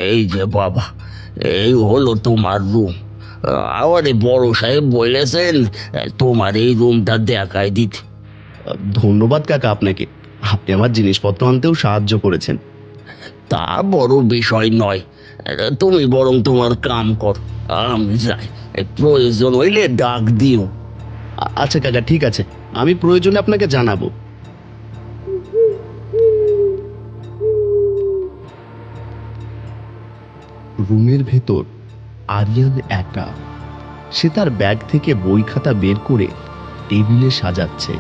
এই যে বাবা, এই হলো তোমার রুম। আমারে বড় সাহেব বলেছেন তোমার এই রুমটা দেখাই দিতে। ধন্যবাদ কাকা আপনাকে। আপনি আমার জিনিসপত্র আনতেও সাহায্য করেছেন। তা বড় বিষয় নয়, তুমি বরং তোমার কাম কর, আমি যাই। প্রয়োজন হইলে ডাক দিও। আচ্ছা কাকা, ঠিক আছে, আমি প্রয়োজনে আপনাকে জানাবো। রুমের ভেতর আরিয়ান একা। সে তার ব্যাগ থেকে বই খাতা বের করে টেবিলে সাজাচ্ছে।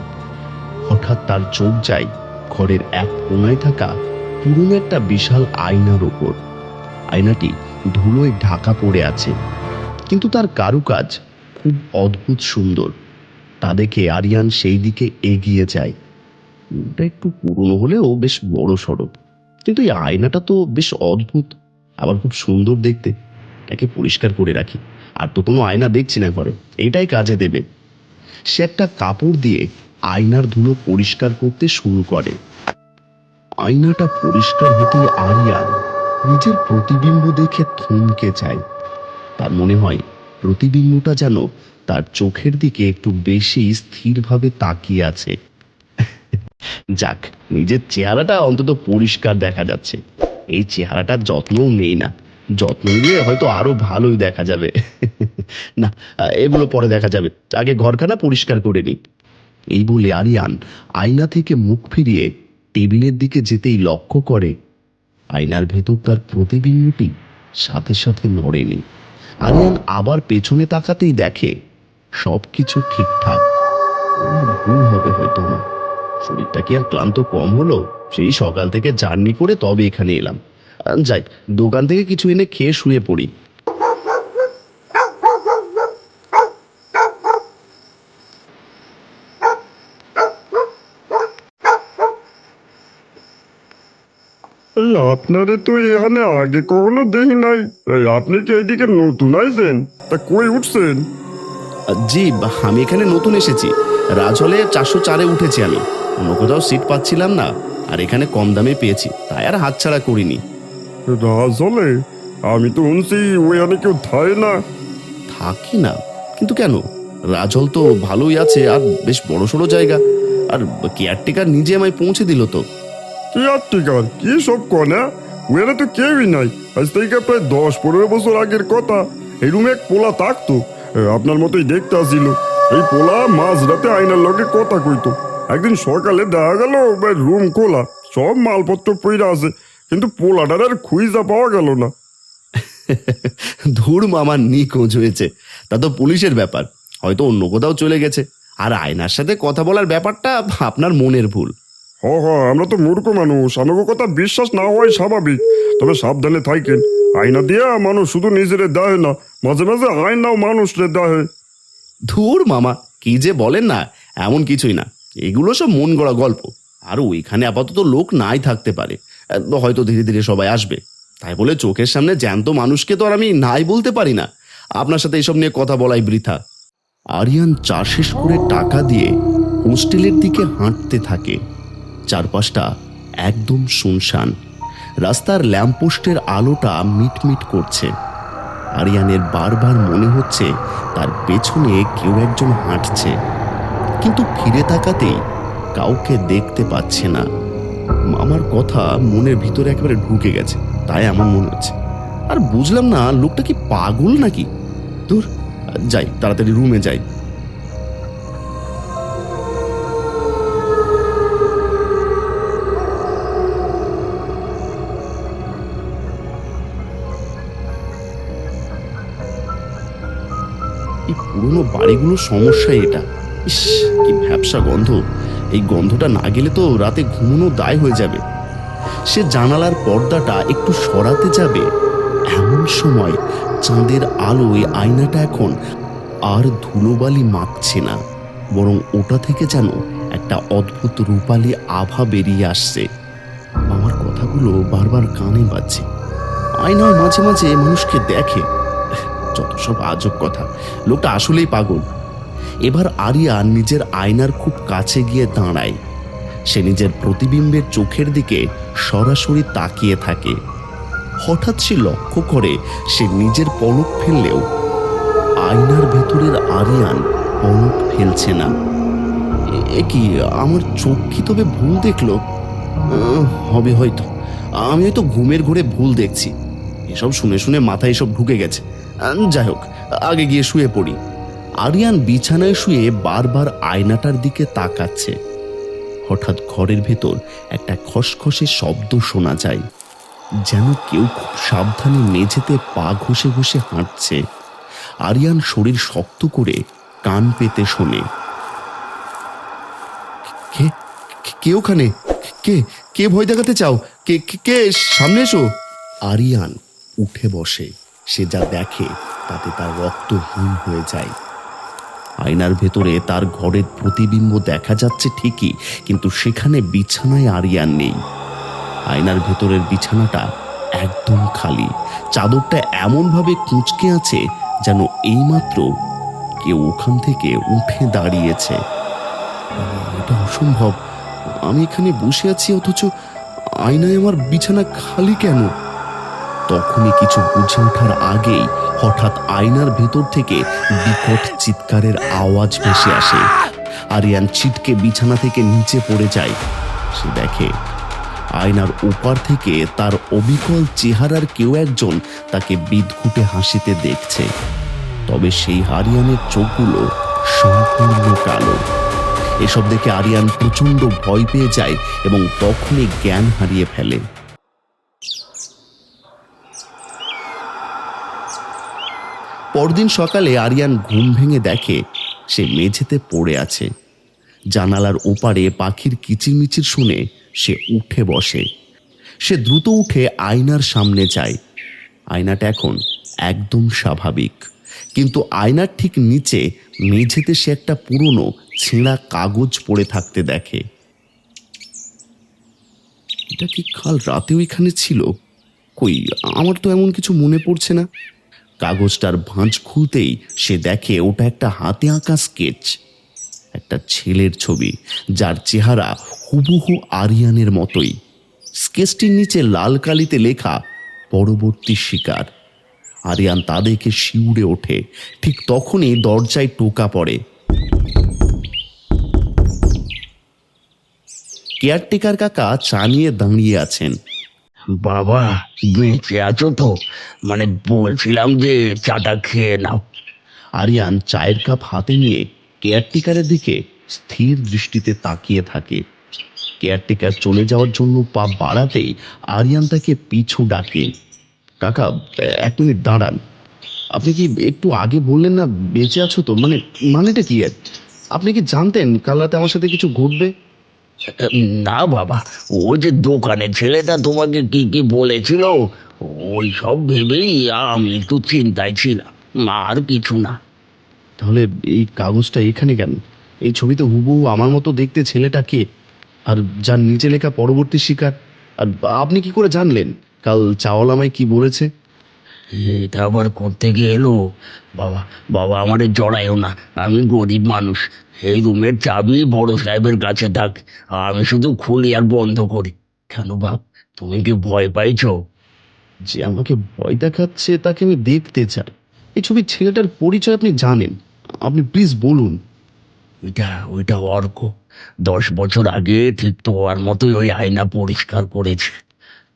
হঠাৎ তার চোখ যায় ঘরের এক কোণায় থাকা পুরনো একটা বিশাল আয়নার ওপর। আয়নাটি ধুলোয় ঢাকা পড়ে আছে, কিন্তু তার কারুকাজ খুব অদ্ভুত সুন্দর। তা দেখে আরিয়ান সেই দিকে এগিয়ে যায়। ওটা একটু পুরনো হলেও বেশ বড় সড়ো, কিন্তু এই আয়নাটা তো বেশ অদ্ভুত, আবার খুব সুন্দর দেখতে। এটাকে পরিষ্কার করে রাখি। আর তো কোনো আয়না দেখছি না ঘরে, এইটাই কাজে দেবে। সে একটা কাপড় দিয়ে আয়নার ধুলো পরিষ্কার করতে শুরু করে। আয়নাটা পরিষ্কার হতে আরিয়ান নিজের প্রতিবিম্ব দেখে থমকে যায়। তার মনে হয় প্রতিবিম্বটা যেন তার চোখের দিকে একটু বেশি স্থিরভাবে তাকিয়ে আছে। যাক, নিজের চেহারাটা অন্তত পরিষ্কার দেখা যাচ্ছে। এই চেহারাটার যত্নও নেই না, যত্ন নিলে হয়তো আরো ভালোই দেখা যাবে। না, এগুলো পরে দেখা যাবে, আগে ঘরখানা পরিষ্কার করে নি। এই বলে আরিয়ান আয়না থেকে মুখ ফিরিয়ে টেবিলের দিকে যেতেই লক্ষ্য করে আয়নার ভেতর তার প্রতিবিম্বটি সাথে সাথে নড়েনি। আরিয়ান আবার পেছনে তাকাতেই দেখে সবকিছু ঠিকঠাক। ভুল হবে হয়তো না। শরীরটা কি আর ক্লান্ত কম হলো? সেই সকাল থেকে জার্নি করে তবে এখানে এলাম। যাই, দোকান থেকে কিছু এনে খেয়ে শুয়ে পড়ি। এই আপনারে তো এখানে আগে কখনো দেখি নাই। এই আপনি কি এইদিকে নতুন আইছেন? তা কই উঠছেন? জি, আমি এখানে নতুন এসেছি। রাজহলে 404-এ উঠেছি আমি। অন্য কোথাও সিট পাচ্ছিলাম না, আর এখানে কম দামে পেয়েছি, তাই আর হাতছাড়া করিনি। আসলে আমি তো শুনছি ওইখানে কেউ থাকে না। থাকি না? কিন্তু কেন? রাজহল তো ভালোই আছে, আর বেশ বড়সড় জায়গা। আর কেয়ারটেকার নিজে আমায় পৌঁছে দিল তো। কি আর টিকার কি সব কনা, ওইখানে তো কেউই নাই। আজ থেকে প্রায় 10-15 বছর আগের কথা। এই রুমে এক পোলা থাকতো, আপনার মতোই দেখতে আসছিল। এই পোলা মাঝরাতে আয়নার লগে কথা কইতো। একদিন সকালে দেখা গেল রুম খোলা, সব মালপত্র পইরা আছে, কিন্তু পোলাটার আর খুঁজা পাওয়া গেল না। ধুর মামা, নিখোঁজ হয়েছে তা তো পুলিশের ব্যাপার, হয়তো অন্য কোথাও চলে গেছে। আর আয়নার সাথে কথা বলার ব্যাপারটা আপনার মনের ভুল। আমরা তো মূর্খ মানুষ, আমাকে কথা বিশ্বাস না হওয়াই স্বাভাবিক। তবে সাবধানে থাকেন। আয়না দিয়া মানুষ শুধু নিজেরে দেয় না, মাঝে মাঝে আয়নাও মানুষরে দেয়। ধুর মামা, কি যে বলেন না, এমন কিছুই না। এগুলো সব মন গড়া গল্প। আর ওইখানে আপাতত লোক নাই থাকতে পারে, হয়তো ধীরে ধীরে সবাই আসবে। তাই বলে চোখের সামনে জ্যান্ত মানুষকে তো আর আমি নাই বলতে পারি না। আপনার সাথে এসব নিয়ে কথা বলাই বৃথা। আরিয়ান চা শেষ করে টাকা দিয়ে হোস্টেলের দিকে হাঁটতে থাকে। চারপাশটা একদম শুনশান। রাস্তার ল্যাম্পপোস্টের আলোটা মিটমিট করছে। আরিয়ানের বারবার মনে হচ্ছে তার পেছনে কেউ একজন হাঁটছে, কিন্তু ফিরে তাকাতেই কাউকে দেখতে পাচ্ছে না। আমার কথা মনের ভিতরে একেবারে ঢুকে গেছে, তাই এমন মনে হচ্ছে। আর বুঝলাম না লোকটা কি পাগল নাকি। দূর, যাই, তাড়াতাড়ি রুমে যাই। এই পুরনো বাড়িগুলোর সমস্যাই এটা। ইস, কি ভ্যাপসা গন্ধ! এই গন্ধটা না গেলে তো রাতে ঘুমানো দায় হয়ে যাবে। সে জানালার পর্দাটা একটু সরাতে যাবে, এমন সময় চাঁদের আলোয় আয়নাটা এখন আর ধুলোবালি মাখছে না, বরং ওটা থেকে যেন একটা অদ্ভুত রূপালী আভা বেরিয়ে আসছে। আমার কথাগুলো বারবার কানে বাজছে। আয়নাও মাঝে মাঝে মানুষকে দেখে। যত সব আজব কথা, লোকটা আসলেই পাগল। এবার আরিয়া নিজের আয়নার খুব কাছে গিয়ে দাঁড়ায়। সে নিজের প্রতিবিম্বের চোখের দিকে সরাসরি তাকিয়ে থাকে। হঠাৎ সে লক্ষ্য করে সে নিজের পলক ফেললেও আয়নার ভেতরের আরিয়ান পলক ফেলছে না। এ কি, আমার চোখ কি তবে ভুল দেখলো? হবে হয়তো, আমি হয়তো ঘুমের ঘোরে ভুল দেখছি। এসব শুনে শুনে মাথায় এসব ঢুকে গেছে। যাই হোক, আগে গিয়ে শুয়ে পড়ি। আরিয়ান বিছানায় শুয়ে বারবার আয়নাটার দিকে তাকাচ্ছে। হঠাৎ ঘরের ভেতর একটা খসখসে শব্দ শোনা যায়, যেন কেউ খুব সাবধানে মেঝেতে পা ঘষে ঘষে হাঁটছে। আরিয়ান শরীর শক্ত করে কান পেতে শোনে। কে কে ওখানে? কে কে ভয় দেখাতে চাও? কে কে সামনে এসো। আরিয়ান উঠে বসে। সে যা দেখে তাতে তার রক্ত হিম হয়ে যায়। আয়নার ভেতরে তার ঘরের প্রতিবিম্ব দেখা যাচ্ছে ঠিকই, কিন্তু সেখানে বিছানায় আরিয়ান নেই। আয়নার ভেতরের বিছানাটা একদম খালি। চাদরটা এমনভাবে কুঁচকে আছে যেন এইমাত্র কেউ ওখান থেকে উঠে দাঁড়িয়েছে। এটা অসম্ভব। আমি এখানে বসে আছি, অথচ আয়নায় আমার বিছানা খালি কেন? তখনই কিছু বুঝে ওঠার আগেই হঠাৎ আয়নার ভেতর থেকে বিকট চিৎকারের আওয়াজ ভেসে আসে। আরিয়ান ছিটকে বিছানা থেকে নিচে পড়ে যায়। সে দেখে আয়নার ওপার থেকে তার অবিকল চেহারার কেউ একজন তাকে বিদঘুটে হাসিতে দেখছে। তবে সেই আরিয়ানের চোখগুলো সম্পূর্ণ কালো। এসব দেখে আরিয়ান প্রচন্ড ভয় পেয়ে যায় এবং তখনই জ্ঞান হারিয়ে ফেলে। পরদিন সকালে আরিয়ান ঘুম ভেঙে দেখে সে মেঝেতে পড়ে আছে। জানালার ওপারে পাখির কিচিরমিচির শুনে সে উঠে বসে। সে দ্রুত উঠে আয়নার সামনে যায়। আয়নাটা এখন একদম স্বাভাবিক, কিন্তু আয়নার ঠিক নিচে মেঝেতে সে একটা পুরনো ছেঁড়া কাগজ পড়ে থাকতে দেখে। এটা কি কাল রাতেও এখানে ছিল? কই, আমার তো এমন কিছু মনে পড়ছে না। কাগজটার ভাঁজ খুলতেই সে দেখে ওটা একটা হাতে আঁকা স্কেচ। একটা ছেলের ছবি, যার চেহারা হুবহু আরিয়ানের মতোই। স্কেচটির নিচে লাল কালিতে লেখা পরবর্তী শিকার। আরিয়ান তা দেখে শিউরে ওঠে। ঠিক তখনই দরজায় টোকা পড়ে। কেয়ারটেকার কাকা চা নিয়ে দাঁড়িয়ে আছেন। বাবা, বেঁচে আছো তো? মানে বলছিলাম যে চাটা খেয়ে নাও। আরিয়ান চায়ের কাপ হাতে নিয়ে কেয়ারটেকারের দিকে স্থির দৃষ্টিতে তাকিয়ে থাকে। কেয়ারটেকার চলে যাওয়ার জন্য পা বাড়াতেই আরিয়ান তাকে পিছু ডাকে। কাকা, 1 মিনিট দাঁড়ান। আপনি কি একটু আগে বললেন না বেঁচে আছো তো? মানেটা কি? আপনি কি জানতেন কাল রাতে আমার সাথে কিছু ঘটবে? না বাবা, ও যে দোকানের ছেলেটা তোমাকে কি কি বলেছিল, ওই সব ভেবেই আমি একটু চিন্তায় ছিলাম, আর কিছু না। তাহলে এই কাগজটা এখানে কেন? এই ছবিতে হুবহু আমার মতো দেখতে ছেলেটা কে? আর যার নিচে লেখা পরবর্তী শিকার? আর আপনি কি করে জানলেন কাল চাওয়াল আমায় কি বলেছে? এটা আবার করতে গিয়ে এলো? বাবা, বাবা আমারে জড়াইও না, আমি গরিব মানুষ। এই রুমের চাবি বড় সাহেবের কাছে থাক, আমি শুধু খুলি আর বন্ধ করি। কেন বাপ, তুমি কি ভয় পাইছো? যে আমাকে ভয় দেখাচ্ছে তাকে আমি দেখতে চাই। এই ছবির ছেলেটার পরিচয় আপনি জানেন? আপনি প্লিজ বলুন। ওইটা ওইটা অর্ক। 10 বছর আগে ঠিক তোমার মতোই ওই আয়না পরিষ্কার করেছে।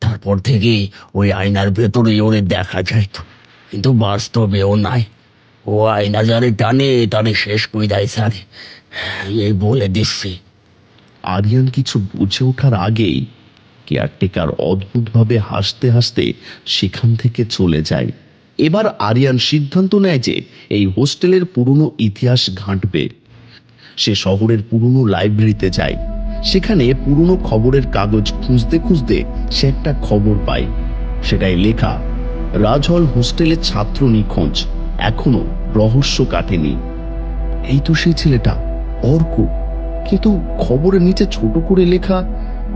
তারপর থেকেই ওই আয়নার ভেতরেই ওরে দেখা যাইতো, কিন্তু বাস্তবে ও নাই। ও আয়না যারে টানে তারে শেষ করে দেয় স্যার, এই বলে দিচ্ছি। আরিয়ান কিছু বুঝে ওঠার আগেই কেয়ারটেকার অদ্ভুতভাবে হাসতে হাসতে সেখান থেকে চলে যায়। এবার আরিয়ান সিদ্ধান্ত নেয় যে এই হোস্টেলের পুরনো ইতিহাস ঘাঁটবে। সে শহরের পুরনো লাইব্রেরিতে যায়। সেখানে পুরনো খবরের কাগজ খুঁজতে খুঁজতে সে একটা খবর পায়। সেটাই লেখা, রাজহল হোস্টেলের ছাত্র নিখোঁজ, এখনো রহস্য কাটেনি। এই তো সেই ছেলেটা, অর্ক। কিন্তু খবরের নিচে ছোট করে লেখা,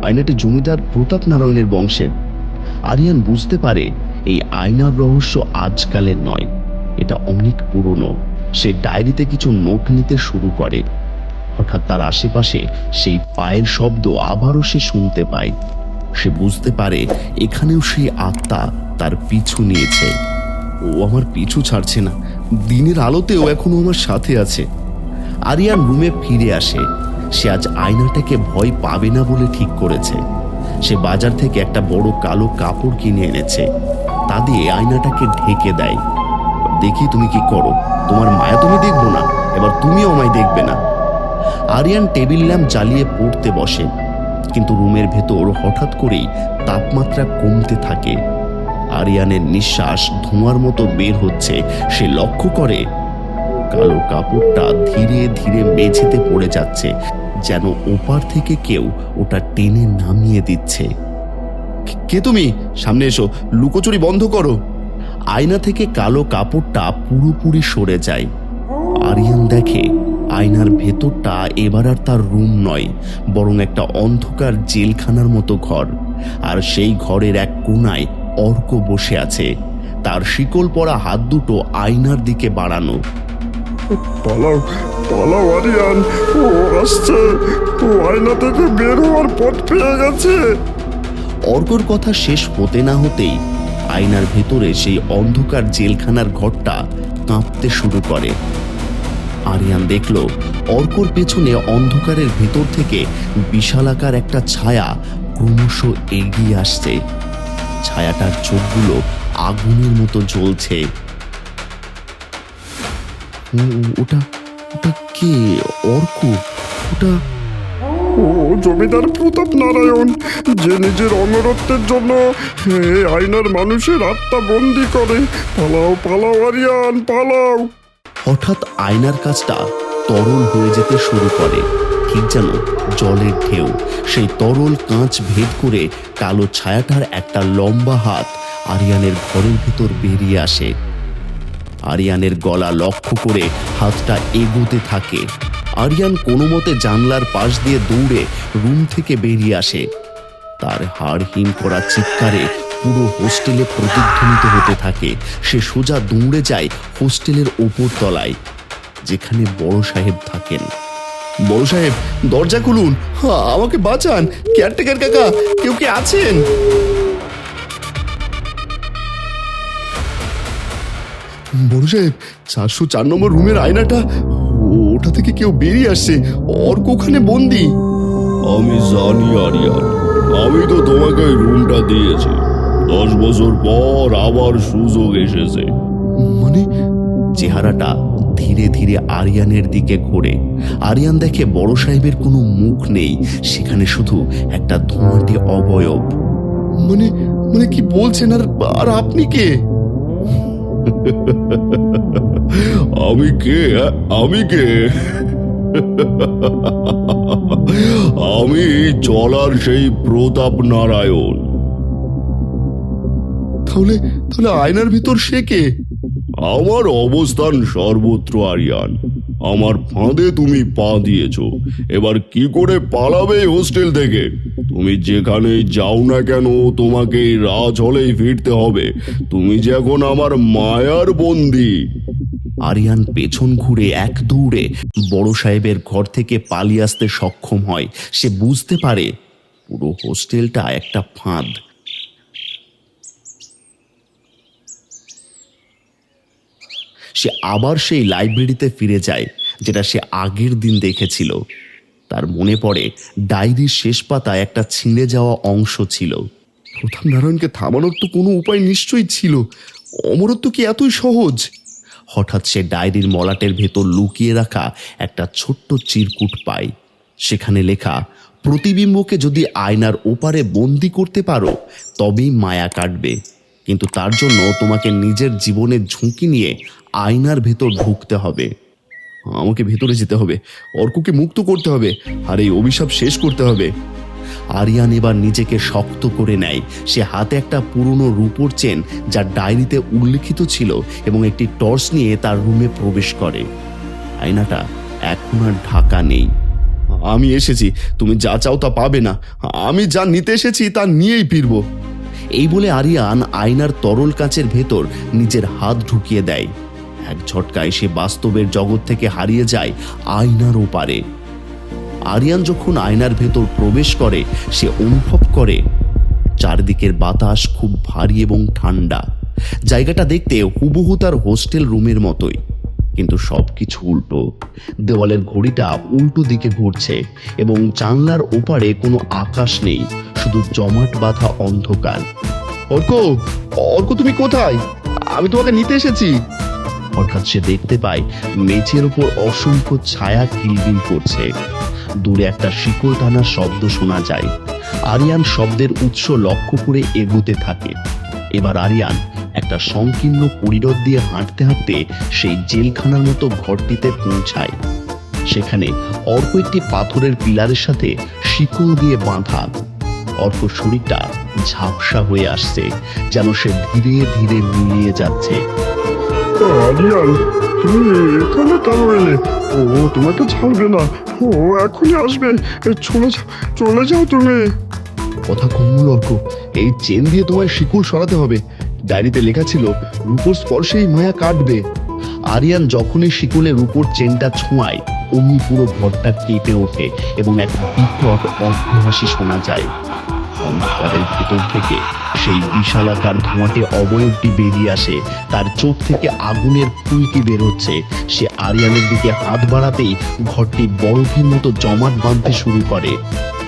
আয়নাটি জমিদার প্রতাপ নারায়ণের বংশের। আরিয়ান বুঝতে পারে এই আয়নার রহস্য আজকালের নয়, এটা অনেক পুরনো। সে ডায়েরিতে কিছু নোট নিতে শুরু করে। হঠাৎ তার আশেপাশে সেই পায়ের শব্দ আবারও সে শুনতে পায়। সে বুঝতে পারে এখানেও সেই আত্মা তার পিছু নিয়েছে। ও আমার পিছু ছাড়ছে না, দিনের আলোতেও এখনো আমার সাথে আছে। আরিয়ান রুমে ফিরে আসে। সে আজ আয়নাটাকে ভয় পাবে না বলে ঠিক করেছে। সে বাজার থেকে একটা বড় কালো কাপড় কিনে এনেছে, তা দিয়ে আয়নাটাকে ঢেকে দেয়। দেখি তুমি কি করো, তোমার মায়া তুমি দেখবো না, এবার তুমিও আমায় দেখবে না। আরিয়ান টেবিল ল্যাম্প জ্বালিয়ে পড়তে বসে, কিন্তু রুমের ভেতর হঠাৎ করেই তাপমাত্রা কমতে থাকে। আরিয়ানের নিঃশ্বাস ধোঁয়ার মতো বের হচ্ছে। সে লক্ষ্য করে কালো কাপড়টা ধীরে ধীরে মেঝেতে পড়ে যাচ্ছে, যেন ওপার থেকে কেউ ওটা টেনে নামিয়ে দিচ্ছে। কে তুমি? সামনে এসো, লুকোচুরি বন্ধ করো। আয়না থেকে কালো কাপড়টা পুরোপুরি সরে যায়। আরিয়ান দেখে আয়নার ভেতরটা এবার আর তার রুম নয়, বরং একটা অন্ধকার জেলখানার মতো ঘর। আর সেই ঘরের এক কোণায় অর্ক বসে আছে, তার শিকল পরা হাত দুটো আয়নার দিকে বাড়ানো। পালাও পালাও আরিয়ান, ও আসছে, ও আয়না থেকে বের হওয়ার পথ পেয়ে গেছে। অর্কর কথা শেষ হতে না হতেই আয়নার ভেতরে সেই অন্ধকার জেলখানার ঘরটা কাঁপতে শুরু করে। আরিয়ান দেখল অর্কর পেছনে অন্ধকারের ভেতর থেকে বিশালাকার একটা ছায়া ক্রমশ এগিয়ে আসছে। ছায়াটার চোখগুলো আগুনের মতো জ্বলছে। ওটা ওটা কে? অর্ক? ওটা ও জমিদার প্রতাপ নারায়ণ, যে নিজের অমরত্বের জন্য এই আয়নার মানুষের আত্মা বন্দি করে। পালাও পালাও আরিয়ান, পালাও। হঠাৎ আয়নার কাছটা তরল হয়ে যেতে শুরু করে, ঠিক যেন জলের ঢেউ। সেই তরল কাঁচ ভেদ করে কালো ছায়াটার একটা লম্বা হাত আরিয়ানের ঘরের ভিতর বেরিয়ে আসে। আরিয়ানের গলা লক্ষ্য করে হাতটা এগোতে থাকে। আরিয়ান কোনো মতে জানলার পাশ দিয়ে দৌড়ে রুম থেকে বেরিয়ে আসে। তার হাড় হিম করা চিৎকারে পুরো হোস্টেলে প্রতিধ্বনিত হতে থাকে। সে সোজা দৌড়ে যায় হোস্টেলের ওপর তলায়, যেখানে বড় সাহেব থাকেন। বড় সাহেব, দরজা খুলুন, আমাকে বাঁচান, কেয়ারটেকার কাকা, কেউ কি আছেন? বড় সাহেব, 404 নম্বর রুমের আয়নাটা, ওটা থেকে কেউ বেরিয়ে আসছে, অর্ক ওখানে বন্দি। আমি জানি আরিয়ান, আমি তো তোমাকে ওই রুমটা দিয়েছি। 10 বছর পর আবার সুযোগ এসেছে। মানে? চেহারাটা ধীরে ধীরে আরিয়ানের দিকে ঘোরে। আরিয়ান দেখে বড় সাহেবের কোনো মুখ নেই, সেখানে শুধু একটা ধোঁয়াটে অবয়ব। মানে মানে কি বলছেন? আর আপনি কে? আমি কে? আমি কে? আমি চলার সেই প্রতাপ নারায়ণ। তাহলে তাহলে আয়নার ভিতর সে কে? আমার অবস্থান সর্বত্র আরিয়ান। আমার ফাঁদে তুমি পা দিয়েছো, এবার কি করে পালাবে এই হোস্টেল থেকে? তুমি যেখানেই যাও না কেন তোমাকে এই রাজহলেই ফিরতে হবে। তুমি যে এখন আমার মায়ার বন্দী। আরিয়ান পেছন ঘুরে এক দৌড়ে বড় সাহেবের ঘর থেকে পালিয়ে আসতে সক্ষম হয়। সে বুঝতে পারে পুরো হোস্টেলটা একটা ফাঁদ। সে আবার সেই লাইব্রেরিতে ফিরে যায়, যেটা সে আগের দিন দেখেছিল। তার মনে পড়ে ডায়েরির শেষ পাতায় একটা ছিঁড়ে যাওয়া অংশ ছিল। প্রতাপ নারায়ণকে থামানোর তো কোনো উপায় নিশ্চয়ই ছিল। অমরত্ব কি এতই সহজ? হঠাৎ সে ডায়েরির মলাটের ভেতর লুকিয়ে রাখা একটা ছোট্ট চিরকুট পায়। সেখানে লেখা, প্রতিবিম্বকে যদি আয়নার ওপারে বন্দি করতে পারো তবেই মায়া কাটবে, কিন্তু তার জন্য তোমাকে নিজের জীবনের ঝুঁকি নিয়ে আয়নার ভেতর ঢুকতে হবে। আমাকে ভেতরে যেতে হবে, অর্ককে মুক্ত করতে হবে, আর এই অভিশাপ শেষ করতে হবে। আরিয়ান এবার নিজেকে শক্ত করে নেয়। সে হাতে একটা পুরনো রূপোর চেন, যা ডায়েরিতে উল্লিখিত ছিল, এবং একটি টর্চ নিয়ে তার রুমে প্রবেশ করে। আয়নাটা এখন আর ঢাকা নেই। আমি এসেছি, তুমি যা চাও তা পাবে না। আমি যা নিতে এসেছি তা নিয়েই ফিরব। এই বলে আরিয়ান আয়নার তরল কাচের ভেতর নিজের হাত ঢুকিয়ে দেয়। এক ঝটকায় সে বাস্তবের জগৎ থেকে হারিয়ে যায় আয়নার ওপারে। আরিয়ান যখন আয়নার ভেতর প্রবেশ করে, সে অনুভব করে চারদিকের বাতাস খুব ভারী এবং ঠান্ডা। জায়গাটা দেখতে হুবহু তার হোস্টেল রুমের মতোই, কিন্তু সবকিছু উল্টো। দেওয়ালের ঘড়িটা উল্টো দিকে ঘুরছে এবং জানলার ওপারে কোনো আকাশ নেই, শুধু জমাট বাঁধা অন্ধকার। অর্ক, অর্ক তুমি কোথায়? আমি তোমাকে নিতে এসেছি। হঠাৎ সে দেখতে পায় মেঝের উপর অসংখ্য ছায়া কিলবিল করছে। দূরে একটা শিকল টানার শব্দ শোনা যায়। আরিয়ান শব্দের উৎস লক্ষ্য করে এগোতে থাকে। এবার আরিয়ান একটা সংকীর্ণ করিডর দিয়ে হাঁটতে হাঁটতে সেই জেলখানার মতো ঘরটিতে পৌঁছায়। সেখানে অর্ক একটি পাথরের পিলারের সাথে শিকল দিয়ে বাঁধা। অর্ক শরীরটা ঝাপসা হয়ে আসছে, যেন সে ধীরে ধীরে মিলিয়ে যাচ্ছে। আরিয়ান, তুমি এখানে কেন এলে? ও তোমাকে ছাড়বে না, ও এখনই আসবে। চলে যাও তুমি। কথা কম বল অর্ক, এই চেন দিয়ে তোমার শিকল সরাতে হবে। ডায়েরিতে লেখা ছিল রূপোর স্পর্শেই মায়া কাটবে। আরিয়ান যখনই শিকলের উপর চেনটা ছোঁয়ায়, অমনি পুরো ঘরটা কেঁপে ওঠে এবং এক বিকট অট্টহাসি শোনা যায়। অন্ধকারের ভেতর থেকে সেই বিশালাকার ধোঁয়াটে অবয়বটি বেরিয়ে আসে। তার চোখ থেকে আগুনের ফুলকি বের হচ্ছে। সে আরিয়ানের দিকে হাত বাড়াতেই ঘরটি বরফের মতো জমাট বাঁধতে শুরু করে।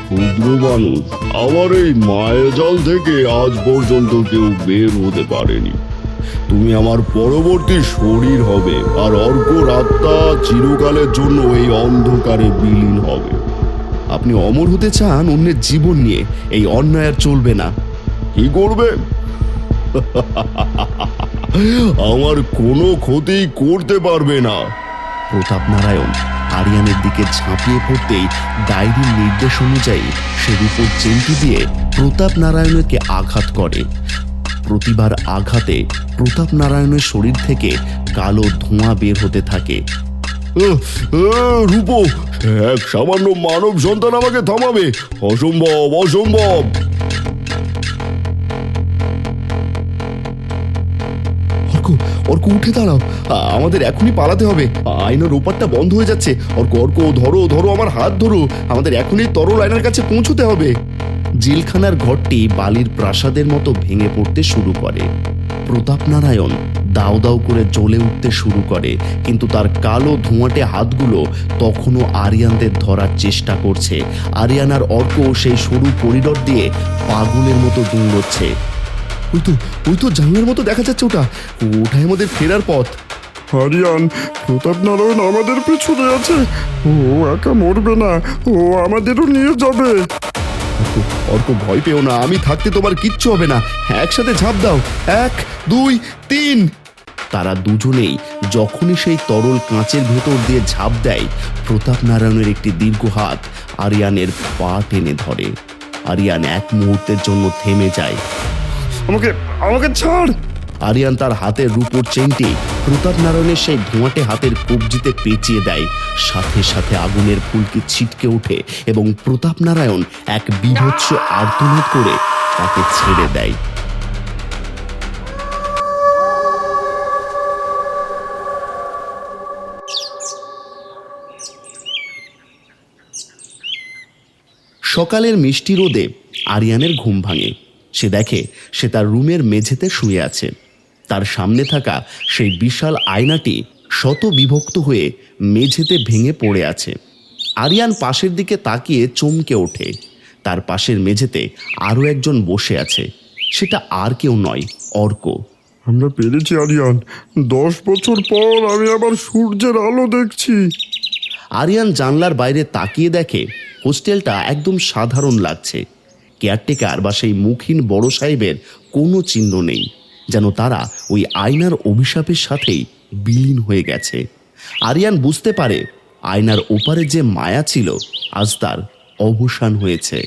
ক্ষুদ্র মানুষ, আমার এই মায়াজাল থেকে আজ পর্যন্ত কেউ বের হতে পারেনি। তুমি আমার পরবর্তী শরীর হবে, আর অর্কর আত্মা চিরকালের জন্য এই অন্ধকারে বিলীন হবে। আপনি অমর হতে চান অন্যের জীবন নিয়ে, এই অন্যায় আর চলবে না। কি করবে? আমার কোনো ক্ষতি করতে পারবে না। প্রতাপ নারায়ণ আরিয়ানের দিকে ঝাঁপিয়ে পড়তেই ডায়েরির নির্দেশ অনুযায়ী সে রূপোর চেনটি দিয়ে প্রতাপ নারায়ণকে আঘাত করে। প্রতিবার আঘাতে প্রতাপ নারায়ণের শরীর থেকে কালো ধোঁয়া বের হতে থাকে। রূপো, এক সামান্য মানব সন্তান আমাকে থামাবে? অসম্ভব, অসম্ভব। অর্ক, অর্ক উঠে দাঁড়াও, আমাদের এখনই পালাতে হবে। আয়নার ওপারটা বন্ধ হয়ে যাচ্ছে। অর্ক, অর্ক ধরো, ধরো আমার হাত ধরো, আমাদের এখনই তরল আয়নার কাছে পৌঁছতে হবে। জেলখানার ঘরটি বালির প্রাসাদের মতো ভেঙে পড়তে শুরু করে। প্রতাপ নারায়ণ দাউ দাউ করে জ্বলে উঠতে শুরু করে, কিন্তু তার কালো ধোঁয়াটে হাতগুলো তখনও আরিয়ানদের ধরার চেষ্টা করছে। আরিয়ান আর অর্ক সেই সরু করিডর দিয়ে পাগলের মতো দৌড়চ্ছে। ওই তো জানলার মতো দেখা যাচ্ছে, ওটাই আমাদের ফেরার পথ। আরিয়ান, প্রতাপ নারায়ণ আমাদের পেছনে আছে। ও একা মরবে না, ও আমাদেরও নিয়ে যাবে। অর্ক, ভয় পেও না, আমি থাকতে তোমার কিচ্ছু হবে না। একসাথে ঝাঁপ দাও, 1, 2, 3। তারা দুজনেই যখনই সেই তরল কাঁচের ভেতর দিয়ে ঝাঁপ দেয়, প্রতাপ নারায়ণের একটি দীর্ঘ হাত আরিয়ানের পা টেনে ধরে। আরিয়ান এক মুহূর্তের জন্য থেমে যায়। আমাকে আমাকে ছাড়। আরিয়ান তার হাতের রূপোর চেনটি প্রতাপ নারায়ণের সেই ধোঁয়াটে হাতের কবজিতে পেঁচিয়ে দেয়। সাথে সাথে আগুনের ফুলকি ছিটকে ওঠে এবং প্রতাপ নারায়ণ এক বীভৎস আর্তনাদ করে তাকে ছেড়ে দেয়। সকালের মিষ্টি রোদে আরিয়ানের ঘুম ভাঙে। সে দেখে সে তার রুমের মেঝেতে শুয়ে আছে। তার সামনে থাকা সেই বিশাল আয়নাটি শত বিভক্ত হয়ে মেঝেতে ভেঙে পড়ে আছে। আরিয়ান পাশের দিকে তাকিয়ে চমকে ওঠে। তার পাশের মেঝেতে আরও একজন বসে আছে। সেটা আর কেউ নয়, অর্ক। আমরা পেরেছি আরিয়ান, 10 বছর পর আমি আবার সূর্যের আলো দেখছি। আরিয়ান জানলার বাইরে তাকিয়ে দেখে হোস্টেলটা একদম সাধারণ লাগছে। কেয়ারটেকার বা সেই মুখহীন বড় সাহেবের কোনো চিহ্ন নেই, যেন তারা ওই আয়নার অভিশাপের সাথেই বিলীন হয়ে গেছে। আরিয়ান বুঝতে পারে আয়নার ওপারে যে মায়া ছিল, আজ তার অবসান হয়েছে।